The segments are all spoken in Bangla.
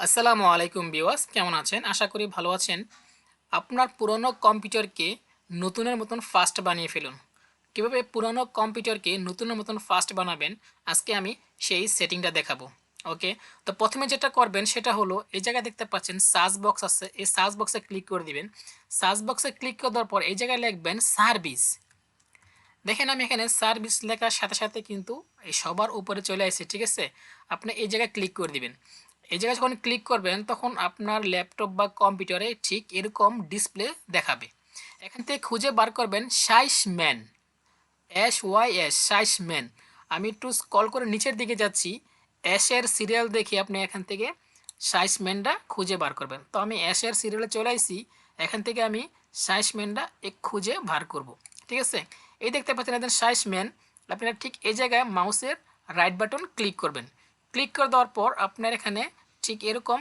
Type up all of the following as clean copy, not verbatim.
আসসালামু আলাইকুম ভিউয়ার্স, কেমন আছেন? আশা করি ভালো আছেন। আপনার পুরনো কম্পিউটারকে নতুনের মতন ফাস্ট বানিয়ে ফেলুন। কীভাবে পুরনো কম্পিউটারকে নতুনের মতন ফাস্ট বানাবেন, আজকে আমি সেই সেটিংটা দেখাবো। ওকে, তো প্রথমে যেটা করবেন সেটা হলো, এই জায়গায় দেখতে পাচ্ছেন সার্চ বক্স আছে, এই সার্চ বক্সে ক্লিক করে দিবেন। সার্চ বক্সে ক্লিক করে দেওয়ার পর এই জায়গায় লিখবেন সার্ভিস। দেখেন আমি এখানে সার্ভিস লেখার সাথে সাথে কিন্তু এই সবার উপরে চলে আসছে, ঠিক আছে? আপনি এই জায়গায় ক্লিক করে দিবেন। এই জায়গায় যখন ক্লিক করবেন তখন আপনার ল্যাপটপ বা কম্পিউটারে ঠিক এরকম ডিসপ্লে দেখাবে। এখান থেকে খুঁজে বার করবেন সাইজ ম্যান, সাইজ ম্যান। আমি একটু স্ক্রল করে নিচের দিকে যাচ্ছি, অ্যাশের সিরিয়াল দেখে আপনি এখান থেকে সাইজ ম্যানটা খুঁজে বার করবেন। তো আমি অ্যাশের সিরিয়ালে চলে আসছি, এখান থেকে আমি সাইজ ম্যানটা খুঁজে বার করব, ঠিক আছে? এই দেখতে পাচ্ছেন এখানে সাইজ ম্যান। আপনারা ঠিক এই জায়গায় মাউসের রাইট বাটন ক্লিক করবেন। ক্লিক করে দেওয়ার পর আপনার এখানে ঠিক এরকম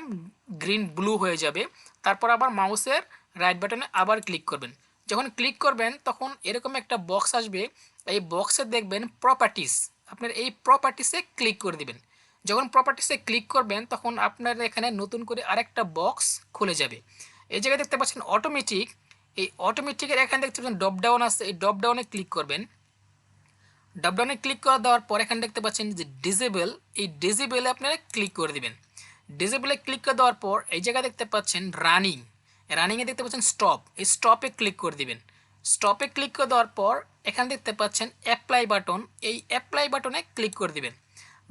গ্রিন ব্লু হয়ে যাবে। তারপর আবার মাউসের রাইট বাটনে আবার ক্লিক করবেন। যখন ক্লিক করবেন তখন এরকম একটা বক্স আসবে। এই বক্সে দেখবেন প্রপার্টিস, আপনার এই প্রপার্টিসে ক্লিক করে দিবেন। যখন প্রপার্টিসে ক্লিক করবেন তখন আপনার এখানে নতুন করে আরেকটা বক্স খুলে যাবে। এই জায়গায় দেখতে পাচ্ছেন অটোমেটিক, এই অটোমেটিকের এখানে দেখতে পাচ্ছেন ড্রপ ডাউন আছে, এই ড্রপ ডাউনে ক্লিক করবেন। ড্রপ ডাউনে ক্লিক করে দেওয়ার পর এখানে দেখতে পাচ্ছেন যে ডিসেবল, এই ডিসেবলে আপনারা ক্লিক করে দিবেন। ডিসেবলে ক্লিক করে দেওয়ার পর এই জায়গায় দেখতে পাচ্ছেন রানিং, রানিংয়ে দেখতে পাচ্ছেন স্টপ, এই স্টপে ক্লিক করে দিবেন। স্টপে ক্লিক করে দেওয়ার পর এখানে দেখতে পাচ্ছেন অ্যাপ্লাই বাটন, এই অ্যাপ্লাই বাটনে ক্লিক করে দিবেন।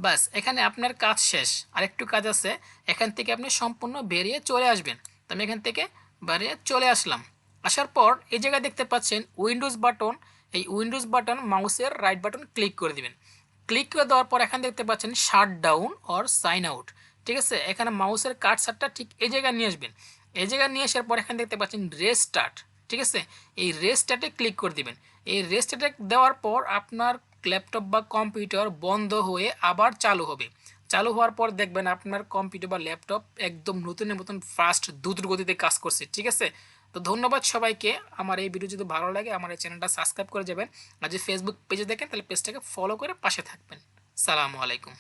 বাস, এখানে আপনার কাজ শেষ। আরেকটু কাজ আছে, এখান থেকে আপনি সম্পূর্ণ বেরিয়ে চলে আসবেন। তো আমি এখান থেকে বেরিয়ে চলে আসলাম। আসার পর এই জায়গায় দেখতে পাচ্ছেন উইন্ডোজ বাটন, এই উইন্ডোজ বাটন মাউসের রাইট বাটন ক্লিক করে দিবেন। ক্লিক করে দেওয়ার পর এখানে দেখতে পাচ্ছেন shut down or sign out, ঠিক আছে? এখানে মাউসের কার্সারটা ঠিক এই জায়গায় নিয়ে আসবেন। এই জায়গায় নিয়ে আসার পর এখানে দেখতে পাচ্ছেন রেস্টার্ট, ঠিক আছে? এই রেস্টার্টে ক্লিক করে দিবেন। এই রেস্টার্টে দেওয়ার পর আপনার ল্যাপটপ বা কম্পিউটার বন্ধ হয়ে আবার চালু হবে। চালু হওয়ার পর দেখবেন আপনার কম্পিউটার বা ল্যাপটপ একদম নতুনের মতন ফাস্ট দ্রুত গতিতে কাজ করছে, ঠিক আছে? তো ধন্যবাদ সবাইকে। আমার এই ভিডিও যদি ভালো লাগে আমার এই চ্যানেলটা সাবস্ক্রাইব করে যাবেন। আর যদি ফেসবুক পেজে দেখেন তাহলে পেজটাকে ফলো করে পাশে থাকবেন। সালামু আলাইকুম।